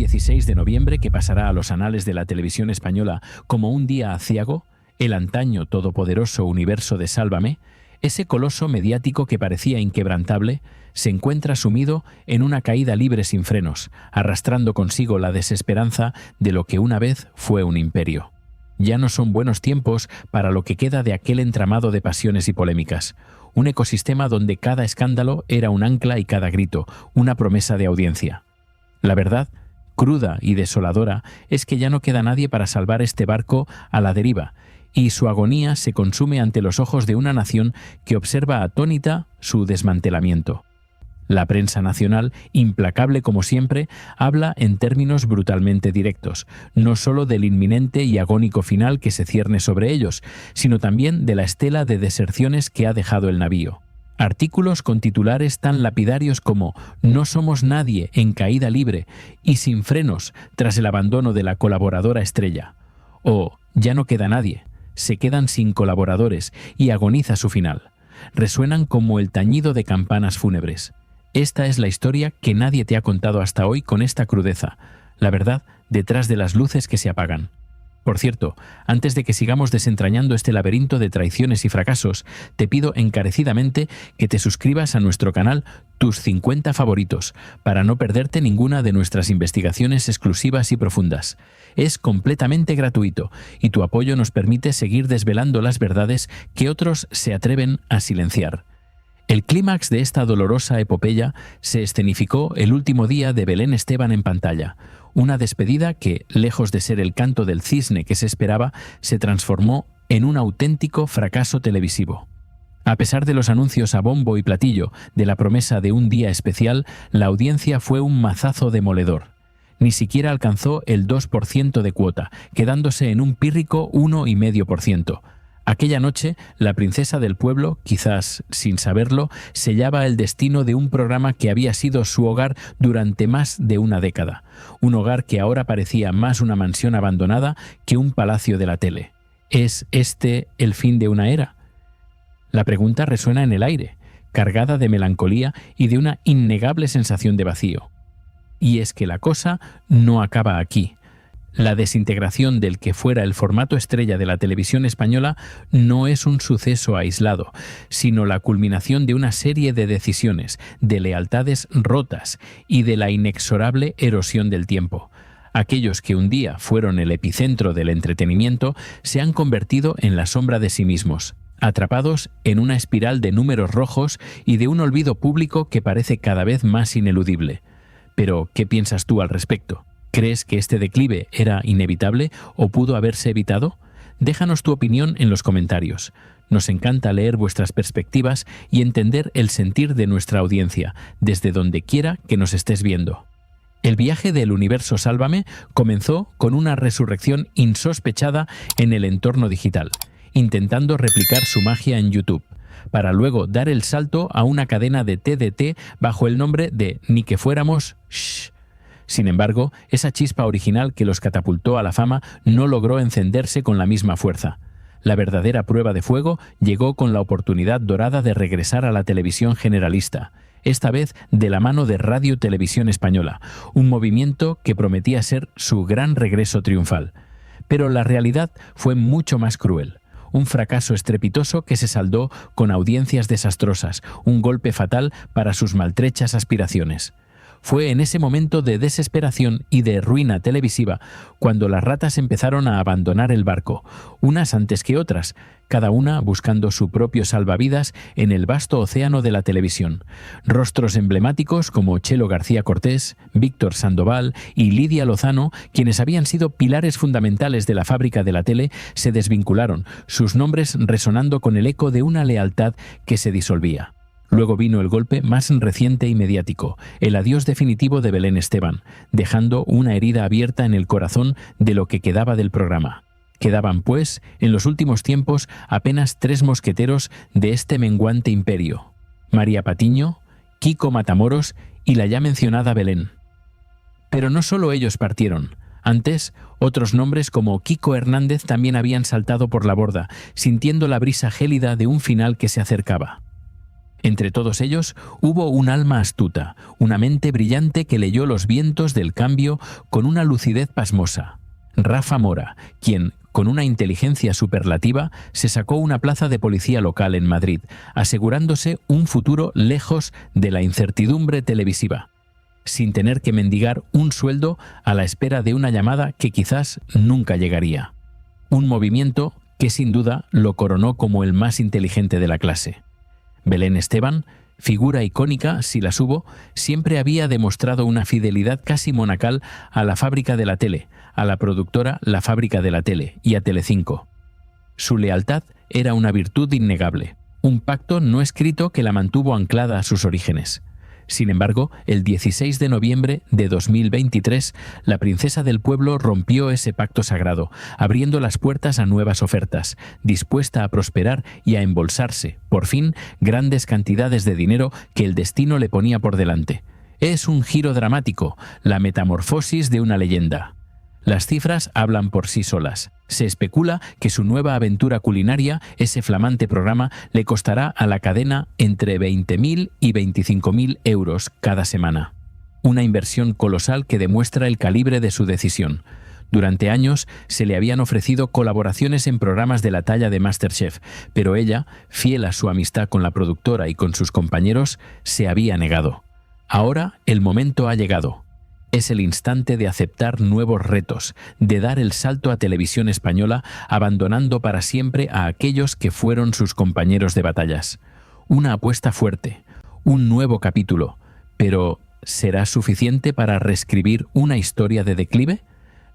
16 de noviembre que pasará a los anales de la televisión española como un día aciago, el antaño todopoderoso universo de Sálvame, ese coloso mediático que parecía inquebrantable, se encuentra sumido en una caída libre sin frenos, arrastrando consigo la desesperanza de lo que una vez fue un imperio. Ya no son buenos tiempos para lo que queda de aquel entramado de pasiones y polémicas, un ecosistema donde cada escándalo era un ancla y cada grito, una promesa de audiencia. La verdad, cruda y desoladora, es que ya no queda nadie para salvar este barco a la deriva, y su agonía se consume ante los ojos de una nación que observa atónita su desmantelamiento. La prensa nacional, implacable como siempre, habla en términos brutalmente directos, no solo del inminente y agónico final que se cierne sobre ellos, sino también de la estela de deserciones que ha dejado el navío. Artículos con titulares tan lapidarios como «No somos nadie en caída libre» y «Sin frenos» tras el abandono de la colaboradora estrella. O «Ya no queda nadie», se quedan sin colaboradores y agoniza su final. Resuenan como el tañido de campanas fúnebres. Esta es la historia que nadie te ha contado hasta hoy con esta crudeza, la verdad detrás de las luces que se apagan. Por cierto, antes de que sigamos desentrañando este laberinto de traiciones y fracasos, te pido encarecidamente que te suscribas a nuestro canal Tus 50 Favoritos, para no perderte ninguna de nuestras investigaciones exclusivas y profundas. Es completamente gratuito y tu apoyo nos permite seguir desvelando las verdades que otros se atreven a silenciar. El clímax de esta dolorosa epopeya se escenificó el último día de Belén Esteban en pantalla, una despedida que, lejos de ser el canto del cisne que se esperaba, se transformó en un auténtico fracaso televisivo. A pesar de los anuncios a bombo y platillo de la promesa de un día especial, la audiencia fue un mazazo demoledor. Ni siquiera alcanzó el 2% de cuota, quedándose en un pírrico 1,5%. Aquella noche, la princesa del pueblo, quizás sin saberlo, sellaba el destino de un programa que había sido su hogar durante más de una década. Un hogar que ahora parecía más una mansión abandonada que un palacio de la tele. ¿Es este el fin de una era? La pregunta resuena en el aire, cargada de melancolía y de una innegable sensación de vacío. Y es que la cosa no acaba aquí. La desintegración del que fuera el formato estrella de la televisión española no es un suceso aislado, sino la culminación de una serie de decisiones, de lealtades rotas y de la inexorable erosión del tiempo. Aquellos que un día fueron el epicentro del entretenimiento se han convertido en la sombra de sí mismos, atrapados en una espiral de números rojos y de un olvido público que parece cada vez más ineludible. Pero, ¿qué piensas tú al respecto? ¿Crees que este declive era inevitable o pudo haberse evitado? Déjanos tu opinión en los comentarios. Nos encanta leer vuestras perspectivas y entender el sentir de nuestra audiencia, desde donde quiera que nos estés viendo. El viaje del universo Sálvame comenzó con una resurrección insospechada en el entorno digital, intentando replicar su magia en YouTube, para luego dar el salto a una cadena de TDT bajo el nombre de Ni que fuéramos Shh. Sin embargo, esa chispa original que los catapultó a la fama no logró encenderse con la misma fuerza. La verdadera prueba de fuego llegó con la oportunidad dorada de regresar a la televisión generalista, esta vez de la mano de Radio Televisión Española, un movimiento que prometía ser su gran regreso triunfal. Pero la realidad fue mucho más cruel. Un fracaso estrepitoso que se saldó con audiencias desastrosas, un golpe fatal para sus maltrechas aspiraciones. Fue en ese momento de desesperación y de ruina televisiva cuando las ratas empezaron a abandonar el barco, unas antes que otras, cada una buscando su propio salvavidas en el vasto océano de la televisión. Rostros emblemáticos como Chelo García Cortés, Víctor Sandoval y Lidia Lozano, quienes habían sido pilares fundamentales de la fábrica de la tele, se desvincularon, sus nombres resonando con el eco de una lealtad que se disolvía. Luego vino el golpe más reciente y mediático, el adiós definitivo de Belén Esteban, dejando una herida abierta en el corazón de lo que quedaba del programa. Quedaban, pues, en los últimos tiempos apenas 3 mosqueteros de este menguante imperio: María Patiño, Kiko Matamoros y la ya mencionada Belén. Pero no solo ellos partieron. Antes, otros nombres como Kiko Hernández también habían saltado por la borda, sintiendo la brisa gélida de un final que se acercaba. Entre todos ellos hubo un alma astuta, una mente brillante que leyó los vientos del cambio con una lucidez pasmosa. Rafa Mora, quien, con una inteligencia superlativa, se sacó una plaza de policía local en Madrid, asegurándose un futuro lejos de la incertidumbre televisiva, sin tener que mendigar un sueldo a la espera de una llamada que quizás nunca llegaría. Un movimiento que sin duda lo coronó como el más inteligente de la clase. Belén Esteban, figura icónica si las hubo, siempre había demostrado una fidelidad casi monacal a la fábrica de la tele, a la productora La Fábrica de la Tele y a Telecinco. Su lealtad era una virtud innegable, un pacto no escrito que la mantuvo anclada a sus orígenes. Sin embargo, el 16 de noviembre de 2023, la princesa del pueblo rompió ese pacto sagrado, abriendo las puertas a nuevas ofertas, dispuesta a prosperar y a embolsarse, por fin, grandes cantidades de dinero que el destino le ponía por delante. Es un giro dramático, la metamorfosis de una leyenda. Las cifras hablan por sí solas. Se especula que su nueva aventura culinaria, ese flamante programa, le costará a la cadena entre 20.000 y 25.000 euros cada semana. Una inversión colosal que demuestra el calibre de su decisión. Durante años se le habían ofrecido colaboraciones en programas de la talla de MasterChef, pero ella, fiel a su amistad con la productora y con sus compañeros, se había negado. Ahora el momento ha llegado. Es el instante de aceptar nuevos retos, de dar el salto a Televisión Española, abandonando para siempre a aquellos que fueron sus compañeros de batallas. Una apuesta fuerte, un nuevo capítulo, pero ¿será suficiente para reescribir una historia de declive?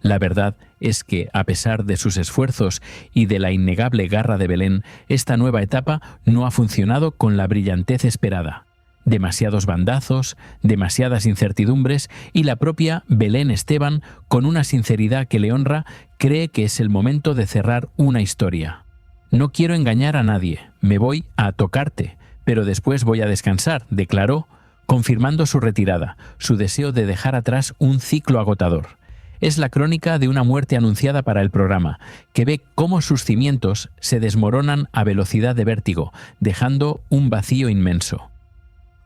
La verdad es que, a pesar de sus esfuerzos y de la innegable garra de Belén, esta nueva etapa no ha funcionado con la brillantez esperada. Demasiados bandazos, demasiadas incertidumbres y la propia Belén Esteban, con una sinceridad que le honra, cree que es el momento de cerrar una historia. No quiero engañar a nadie, me voy a tocarte, pero después voy a descansar, declaró, confirmando su retirada, su deseo de dejar atrás un ciclo agotador. Es la crónica de una muerte anunciada para el programa, que ve cómo sus cimientos se desmoronan a velocidad de vértigo, dejando un vacío inmenso.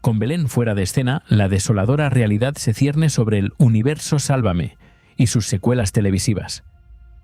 Con Belén fuera de escena, la desoladora realidad se cierne sobre el universo Sálvame y sus secuelas televisivas.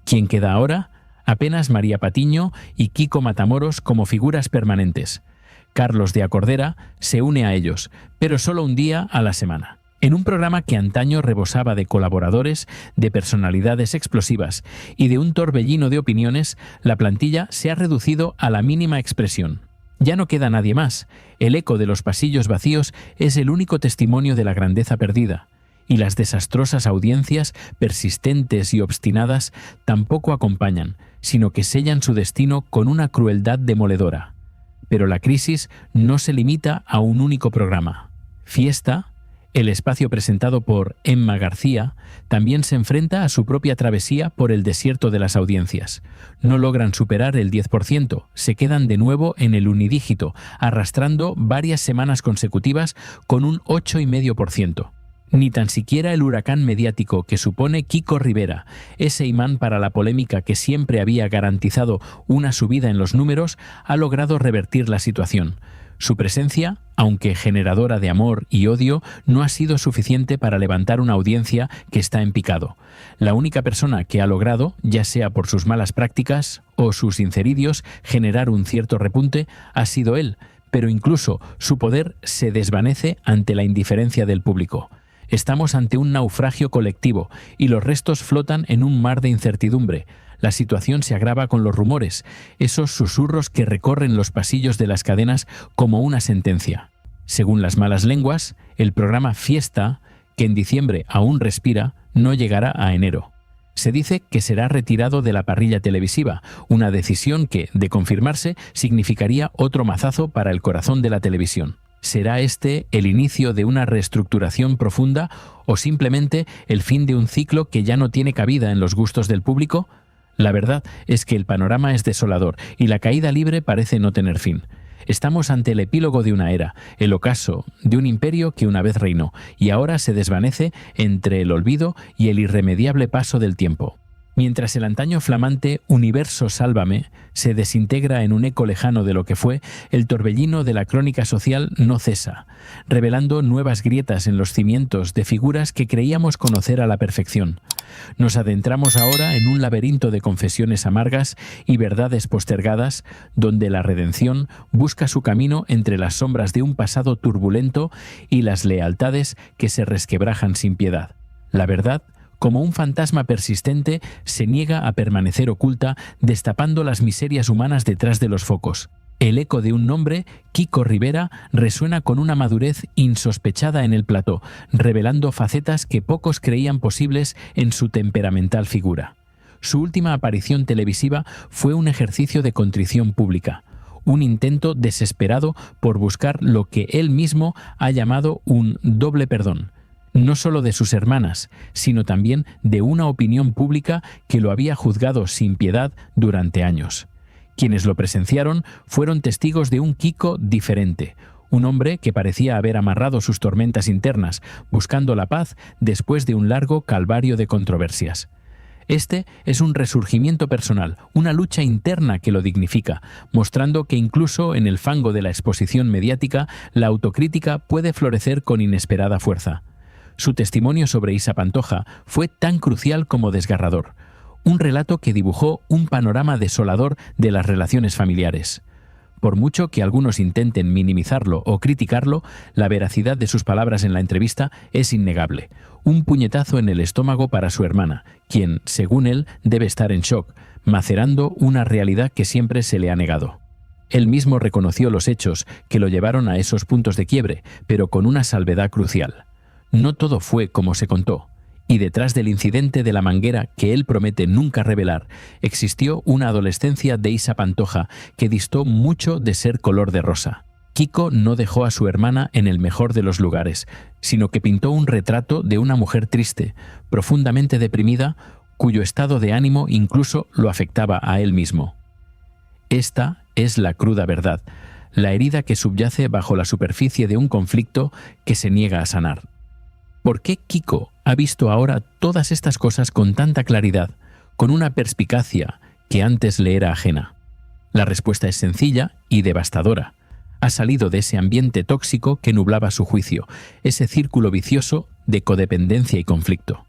¿Quién queda ahora? Apenas María Patiño y Kiko Matamoros como figuras permanentes. Carlos de Acordera se une a ellos, pero solo un día a la semana. En un programa que antaño rebosaba de colaboradores, de personalidades explosivas y de un torbellino de opiniones, la plantilla se ha reducido a la mínima expresión. Ya no queda nadie más. El eco de los pasillos vacíos es el único testimonio de la grandeza perdida, y las desastrosas audiencias, persistentes y obstinadas, tampoco acompañan, sino que sellan su destino con una crueldad demoledora. Pero la crisis no se limita a un único programa. Fiesta, el espacio presentado por Emma García, también se enfrenta a su propia travesía por el desierto de las audiencias. No logran superar el 10%, se quedan de nuevo en el unidígito, arrastrando varias semanas consecutivas con un 8,5%. Ni tan siquiera el huracán mediático que supone Kiko Rivera, ese imán para la polémica que siempre había garantizado una subida en los números, ha logrado revertir la situación. Su presencia, aunque generadora de amor y odio, no ha sido suficiente para levantar una audiencia que está en picado. La única persona que ha logrado, ya sea por sus malas prácticas o sus sinceridios, generar un cierto repunte, ha sido él, pero incluso su poder se desvanece ante la indiferencia del público. Estamos ante un naufragio colectivo y los restos flotan en un mar de incertidumbre. La situación se agrava con los rumores, esos susurros que recorren los pasillos de las cadenas como una sentencia. Según las malas lenguas, el programa Fiesta, que en diciembre aún respira, no llegará a enero. Se dice que será retirado de la parrilla televisiva, una decisión que, de confirmarse, significaría otro mazazo para el corazón de la televisión. ¿Será este el inicio de una reestructuración profunda o simplemente el fin de un ciclo que ya no tiene cabida en los gustos del público? La verdad es que el panorama es desolador y la caída libre parece no tener fin. Estamos ante el epílogo de una era, el ocaso de un imperio que una vez reinó y ahora se desvanece entre el olvido y el irremediable paso del tiempo. Mientras el antaño flamante Universo Sálvame se desintegra en un eco lejano de lo que fue, el torbellino de la crónica social no cesa, revelando nuevas grietas en los cimientos de figuras que creíamos conocer a la perfección. Nos adentramos ahora en un laberinto de confesiones amargas y verdades postergadas, donde la redención busca su camino entre las sombras de un pasado turbulento y las lealtades que se resquebrajan sin piedad. La verdad, como un fantasma persistente, se niega a permanecer oculta, destapando las miserias humanas detrás de los focos. El eco de un nombre, Kiko Rivera, resuena con una madurez insospechada en el plató, revelando facetas que pocos creían posibles en su temperamental figura. Su última aparición televisiva fue un ejercicio de contrición pública, un intento desesperado por buscar lo que él mismo ha llamado un doble perdón, no solo de sus hermanas, sino también de una opinión pública que lo había juzgado sin piedad durante años. Quienes lo presenciaron fueron testigos de un Kiko diferente, un hombre que parecía haber amarrado sus tormentas internas, buscando la paz después de un largo calvario de controversias. Este es un resurgimiento personal, una lucha interna que lo dignifica, mostrando que incluso en el fango de la exposición mediática, la autocrítica puede florecer con inesperada fuerza. Su testimonio sobre Isa Pantoja fue tan crucial como desgarrador. Un relato que dibujó un panorama desolador de las relaciones familiares. Por mucho que algunos intenten minimizarlo o criticarlo, la veracidad de sus palabras en la entrevista es innegable. Un puñetazo en el estómago para su hermana, quien, según él, debe estar en shock, macerando una realidad que siempre se le ha negado. Él mismo reconoció los hechos que lo llevaron a esos puntos de quiebre, pero con una salvedad crucial. No todo fue como se contó, y detrás del incidente de la manguera que él promete nunca revelar, existió una adolescencia de Isa Pantoja que distó mucho de ser color de rosa. Kiko no dejó a su hermana en el mejor de los lugares, sino que pintó un retrato de una mujer triste, profundamente deprimida, cuyo estado de ánimo incluso lo afectaba a él mismo. Esta es la cruda verdad, la herida que subyace bajo la superficie de un conflicto que se niega a sanar. ¿Por qué Kiko ha visto ahora todas estas cosas con tanta claridad, con una perspicacia que antes le era ajena? La respuesta es sencilla y devastadora. Ha salido de ese ambiente tóxico que nublaba su juicio, ese círculo vicioso de codependencia y conflicto.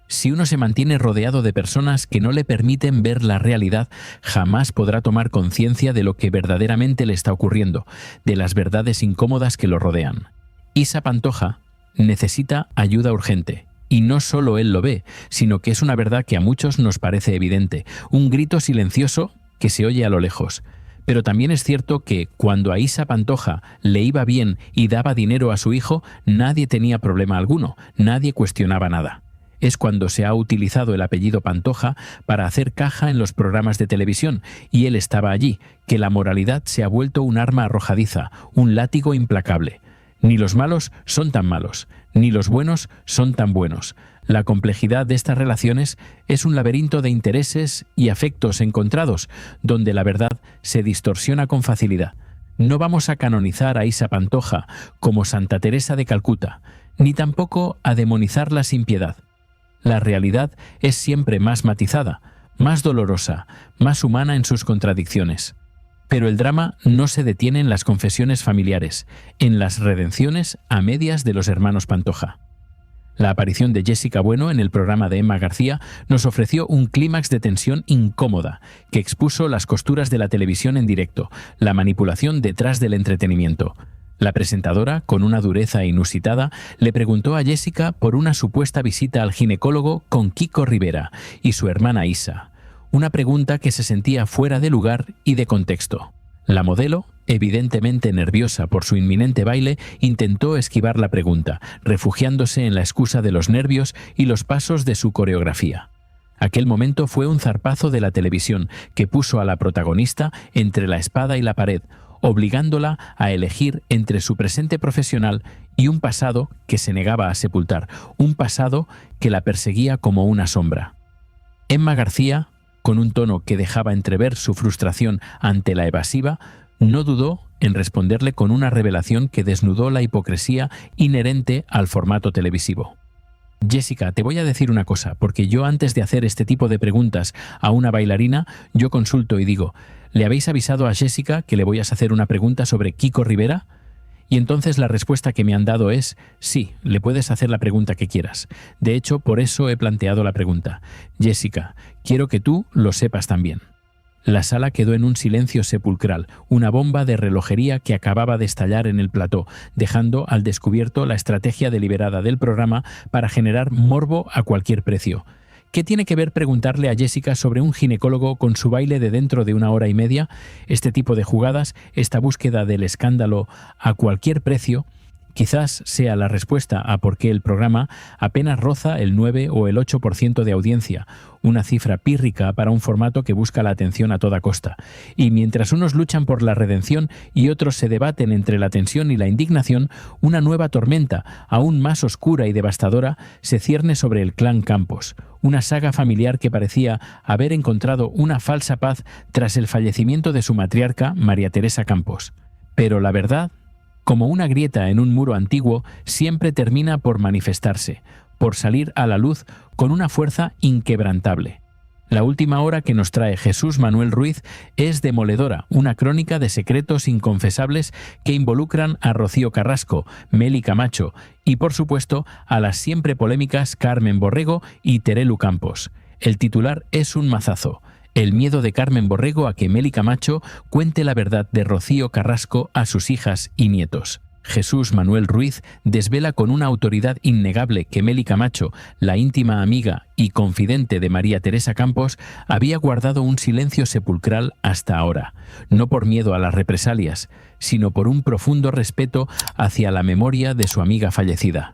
Si uno se mantiene rodeado de personas que no le permiten ver la realidad, jamás podrá tomar conciencia de lo que verdaderamente le está ocurriendo, de las verdades incómodas que lo rodean. Isa Pantoja necesita ayuda urgente, y no solo él lo ve, sino que es una verdad que a muchos nos parece evidente, un grito silencioso que se oye a lo lejos. Pero también es cierto que cuando a Isa Pantoja le iba bien y daba dinero a su hijo, nadie tenía problema alguno, nadie cuestionaba nada. Es cuando se ha utilizado el apellido Pantoja para hacer caja en los programas de televisión, y él estaba allí, que la moralidad se ha vuelto un arma arrojadiza, un látigo implacable. Ni los malos son tan malos, ni los buenos son tan buenos. La complejidad de estas relaciones es un laberinto de intereses y afectos encontrados, donde la verdad se distorsiona con facilidad. No vamos a canonizar a Isa Pantoja como Santa Teresa de Calcuta, ni tampoco a demonizarla sin piedad. La realidad es siempre más matizada, más dolorosa, más humana en sus contradicciones. Pero el drama no se detiene en las confesiones familiares, en las redenciones a medias de los hermanos Pantoja. La aparición de Jessica Bueno en el programa de Emma García nos ofreció un clímax de tensión incómoda que expuso las costuras de la televisión en directo, la manipulación detrás del entretenimiento. La presentadora, con una dureza inusitada, le preguntó a Jessica por una supuesta visita al ginecólogo con Kiko Rivera y su hermana Isa. Una pregunta que se sentía fuera de lugar y de contexto. La modelo, evidentemente nerviosa por su inminente baile, intentó esquivar la pregunta, refugiándose en la excusa de los nervios y los pasos de su coreografía. Aquel momento fue un zarpazo de la televisión que puso a la protagonista entre la espada y la pared, obligándola a elegir entre su presente profesional y un pasado que se negaba a sepultar, un pasado que la perseguía como una sombra. Emma García, con un tono que dejaba entrever su frustración ante la evasiva, no dudó en responderle con una revelación que desnudó la hipocresía inherente al formato televisivo. Jessica, te voy a decir una cosa, porque yo antes de hacer este tipo de preguntas a una bailarina, yo consulto y digo, ¿le habéis avisado a Jessica que le voy a hacer una pregunta sobre Kiko Rivera? Y entonces la respuesta que me han dado es, sí, le puedes hacer la pregunta que quieras. De hecho, por eso he planteado la pregunta. Jessica, quiero que tú lo sepas también. La sala quedó en un silencio sepulcral, una bomba de relojería que acababa de estallar en el plató, dejando al descubierto la estrategia deliberada del programa para generar morbo a cualquier precio. ¿Qué tiene que ver preguntarle a Jessica sobre un ginecólogo con su baile de dentro de 1 hora y media? Este tipo de jugadas, esta búsqueda del escándalo a cualquier precio, quizás sea la respuesta a por qué el programa apenas roza el 9 o el 8% de audiencia, una cifra pírrica para un formato que busca la atención a toda costa. Y mientras unos luchan por la redención y otros se debaten entre la tensión y la indignación, una nueva tormenta, aún más oscura y devastadora, se cierne sobre el clan Campos, una saga familiar que parecía haber encontrado una falsa paz tras el fallecimiento de su matriarca, María Teresa Campos. Pero la verdad, como una grieta en un muro antiguo, siempre termina por manifestarse, por salir a la luz con una fuerza inquebrantable. La última hora que nos trae Jesús Manuel Ruiz es demoledora, una crónica de secretos inconfesables que involucran a Rocío Carrasco, Meli Camacho y, por supuesto, a las siempre polémicas Carmen Borrego y Terelu Campos. El titular es un mazazo. El miedo de Carmen Borrego a que Meli Camacho cuente la verdad de Rocío Carrasco a sus hijas y nietos. Jesús Manuel Ruiz desvela con una autoridad innegable que Meli Camacho, la íntima amiga y confidente de María Teresa Campos, había guardado un silencio sepulcral hasta ahora, no por miedo a las represalias, sino por un profundo respeto hacia la memoria de su amiga fallecida.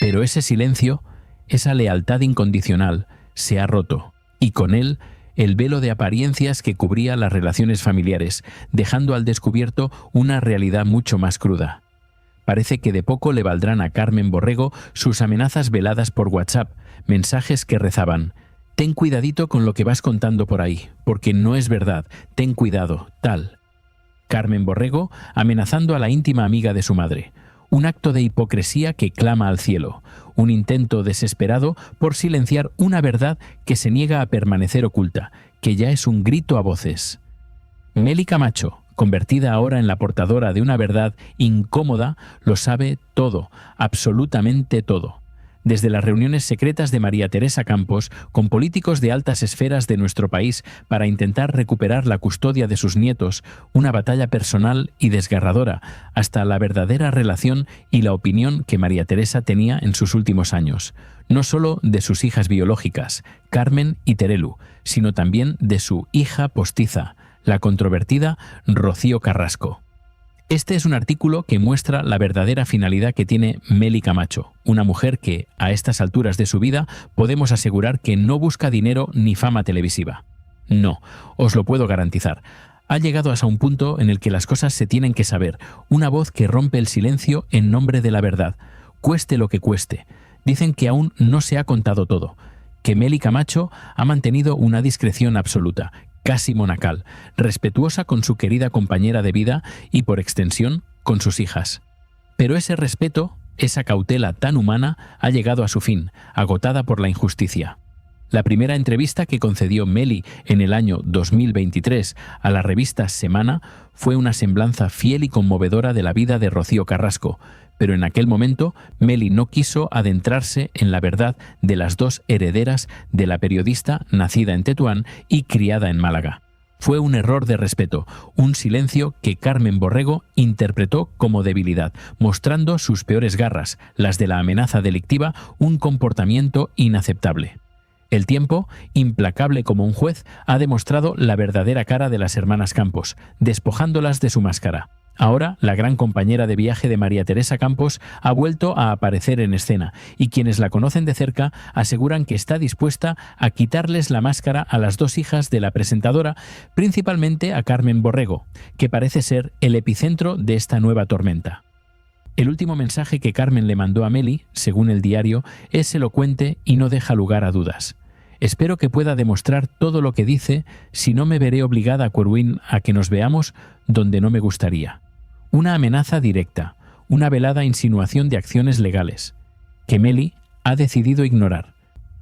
Pero ese silencio, esa lealtad incondicional, se ha roto, y con él el velo de apariencias que cubría las relaciones familiares, dejando al descubierto una realidad mucho más cruda. Parece que de poco le valdrán a Carmen Borrego sus amenazas veladas por WhatsApp, mensajes que rezaban: «Ten cuidadito con lo que vas contando por ahí, porque no es verdad, ten cuidado, tal». Carmen Borrego amenazando a la íntima amiga de su madre. Un acto de hipocresía que clama al cielo, un intento desesperado por silenciar una verdad que se niega a permanecer oculta, que ya es un grito a voces. Meli Camacho, convertida ahora en la portadora de una verdad incómoda, lo sabe todo, absolutamente todo. Desde las reuniones secretas de María Teresa Campos con políticos de altas esferas de nuestro país para intentar recuperar la custodia de sus nietos, una batalla personal y desgarradora, hasta la verdadera relación y la opinión que María Teresa tenía en sus últimos años, no solo de sus hijas biológicas, Carmen y Terelu, sino también de su hija postiza, la controvertida Rocío Carrasco. Este es un artículo que muestra la verdadera finalidad que tiene Meli Camacho, una mujer que, a estas alturas de su vida, podemos asegurar que no busca dinero ni fama televisiva. No, os lo puedo garantizar. Ha llegado hasta un punto en el que las cosas se tienen que saber, una voz que rompe el silencio en nombre de la verdad, cueste lo que cueste. Dicen que aún no se ha contado todo, que Meli Camacho ha mantenido una discreción absoluta, casi monacal, respetuosa con su querida compañera de vida y, por extensión, con sus hijas. Pero ese respeto, esa cautela tan humana, ha llegado a su fin, agotada por la injusticia. La primera entrevista que concedió Meli en el año 2023 a la revista Semana fue una semblanza fiel y conmovedora de la vida de Rocío Carrasco, pero en aquel momento Meli no quiso adentrarse en la verdad de las dos herederas de la periodista nacida en Tetuán y criada en Málaga. Fue un error de respeto, un silencio que Carmen Borrego interpretó como debilidad, mostrando sus peores garras, las de la amenaza delictiva, un comportamiento inaceptable. El tiempo, implacable como un juez, ha demostrado la verdadera cara de las hermanas Campos, despojándolas de su máscara. Ahora, la gran compañera de viaje de María Teresa Campos ha vuelto a aparecer en escena, y quienes la conocen de cerca aseguran que está dispuesta a quitarles la máscara a las dos hijas de la presentadora, principalmente a Carmen Borrego, que parece ser el epicentro de esta nueva tormenta. El último mensaje que Carmen le mandó a Meli, según el diario, es elocuente y no deja lugar a dudas. Espero que pueda demostrar todo lo que dice, si no me veré obligada a Corwin a que nos veamos donde no me gustaría. Una amenaza directa, una velada insinuación de acciones legales. Que Meli, ha decidido ignorar,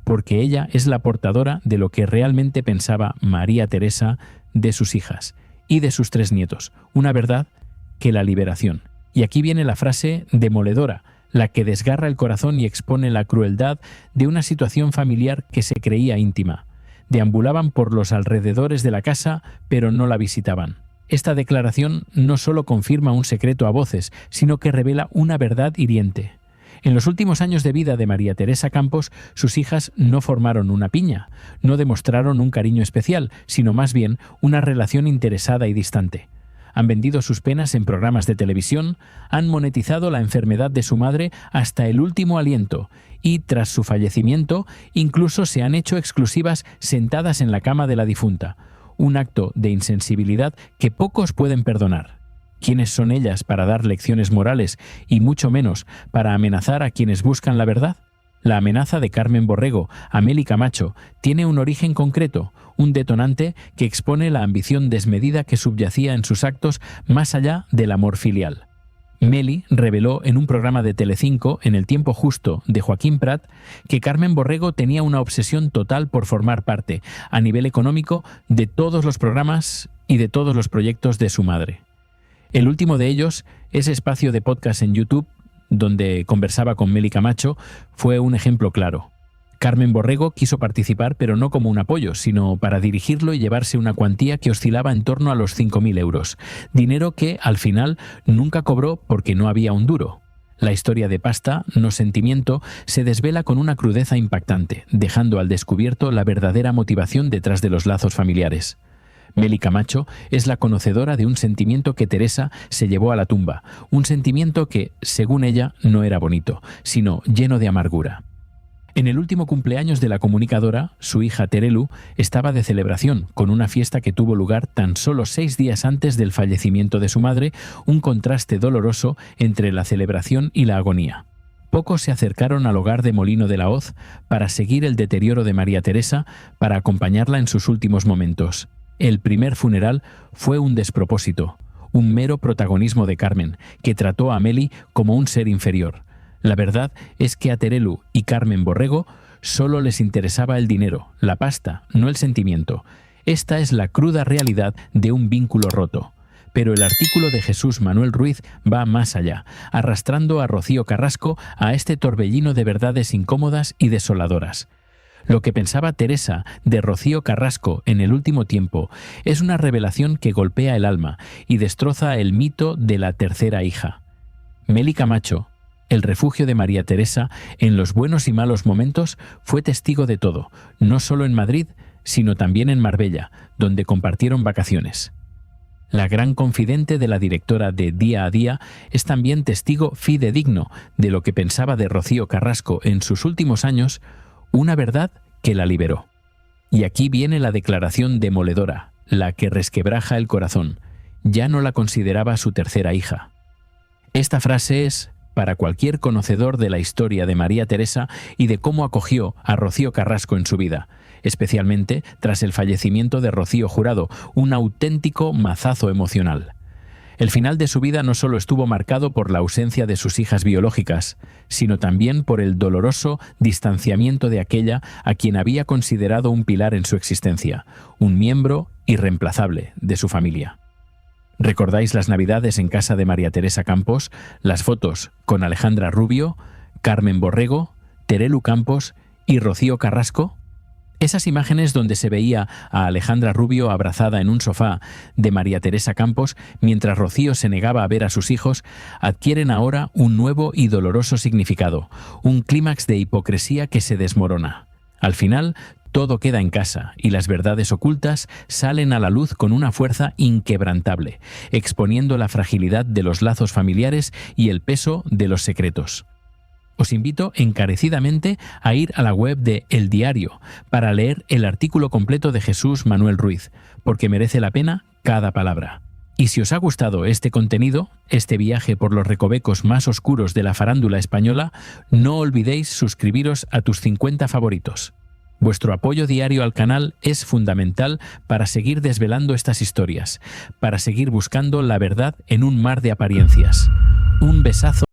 porque ella es la portadora de lo que realmente pensaba María Teresa de sus hijas y de sus 3 nietos, una verdad que la liberación. Y aquí viene la frase demoledora, la que desgarra el corazón y expone la crueldad de una situación familiar que se creía íntima. Deambulaban por los alrededores de la casa, pero no la visitaban. Esta declaración no solo confirma un secreto a voces, sino que revela una verdad hiriente. En los últimos años de vida de María Teresa Campos, sus hijas no formaron una piña, no demostraron un cariño especial, sino más bien una relación interesada y distante. Han vendido sus penas en programas de televisión, han monetizado la enfermedad de su madre hasta el último aliento y, tras su fallecimiento, incluso se han hecho exclusivas sentadas en la cama de la difunta, un acto de insensibilidad que pocos pueden perdonar. ¿Quiénes son ellas para dar lecciones morales y mucho menos para amenazar a quienes buscan la verdad? La amenaza de Carmen Borrego a Meli Camacho tiene un origen concreto, un detonante que expone la ambición desmedida que subyacía en sus actos más allá del amor filial. Meli reveló en un programa de Telecinco, En el tiempo justo, de Joaquín Prat, que Carmen Borrego tenía una obsesión total por formar parte, a nivel económico, de todos los programas y de todos los proyectos de su madre. El último de ellos, ese espacio de podcast en YouTube, donde conversaba con Meli Camacho, fue un ejemplo claro. Carmen Borrego quiso participar, pero no como un apoyo, sino para dirigirlo y llevarse una cuantía que oscilaba en torno a los 5.000 euros, dinero que, al final, nunca cobró porque no había un duro. La historia de Pasta, no sentimiento, se desvela con una crudeza impactante, dejando al descubierto la verdadera motivación detrás de los lazos familiares. Meli Camacho es la conocedora de un sentimiento que Teresa se llevó a la tumba, un sentimiento que, según ella, no era bonito, sino lleno de amargura. En el último cumpleaños de la comunicadora, su hija Terelu estaba de celebración, con una fiesta que tuvo lugar tan solo 6 días antes del fallecimiento de su madre, un contraste doloroso entre la celebración y la agonía. Pocos se acercaron al hogar de Molino de la Hoz para seguir el deterioro de María Teresa, para acompañarla en sus últimos momentos. El primer funeral fue un despropósito, un mero protagonismo de Carmen, que trató a Meli como un ser inferior. La verdad es que a Terelu y Carmen Borrego solo les interesaba el dinero, la pasta, no el sentimiento. Esta es la cruda realidad de un vínculo roto. Pero el artículo de Jesús Manuel Ruiz va más allá, arrastrando a Rocío Carrasco a este torbellino de verdades incómodas y desoladoras. Lo que pensaba Teresa de Rocío Carrasco en el último tiempo es una revelación que golpea el alma y destroza el mito de la tercera hija. Meli Camacho, el refugio de María Teresa en los buenos y malos momentos, fue testigo de todo, no solo en Madrid, sino también en Marbella, donde compartieron vacaciones. La gran confidente de la directora de Día a Día es también testigo fidedigno de lo que pensaba de Rocío Carrasco en sus últimos años, una verdad que la liberó. Y aquí viene la declaración demoledora, la que resquebraja el corazón. Ya no la consideraba su tercera hija. Esta frase es para cualquier conocedor de la historia de María Teresa y de cómo acogió a Rocío Carrasco en su vida, especialmente tras el fallecimiento de Rocío Jurado, un auténtico mazazo emocional. El final de su vida no solo estuvo marcado por la ausencia de sus hijas biológicas, sino también por el doloroso distanciamiento de aquella a quien había considerado un pilar en su existencia, un miembro irreemplazable de su familia. ¿Recordáis las Navidades en casa de María Teresa Campos, las fotos con Alejandra Rubio, Carmen Borrego, Terelu Campos y Rocío Carrasco? Esas imágenes donde se veía a Alejandra Rubio abrazada en un sofá de María Teresa Campos mientras Rocío se negaba a ver a sus hijos adquieren ahora un nuevo y doloroso significado, un clímax de hipocresía que se desmorona. Al final, todo queda en casa y las verdades ocultas salen a la luz con una fuerza inquebrantable, exponiendo la fragilidad de los lazos familiares y el peso de los secretos. Os invito encarecidamente a ir a la web de El Diario para leer el artículo completo de Jesús Manuel Ruiz, porque merece la pena cada palabra. Y si os ha gustado este contenido, este viaje por los recovecos más oscuros de la farándula española, no olvidéis suscribiros a tus 50 favoritos. Vuestro apoyo diario al canal es fundamental para seguir desvelando estas historias, para seguir buscando la verdad en un mar de apariencias. Un besazo.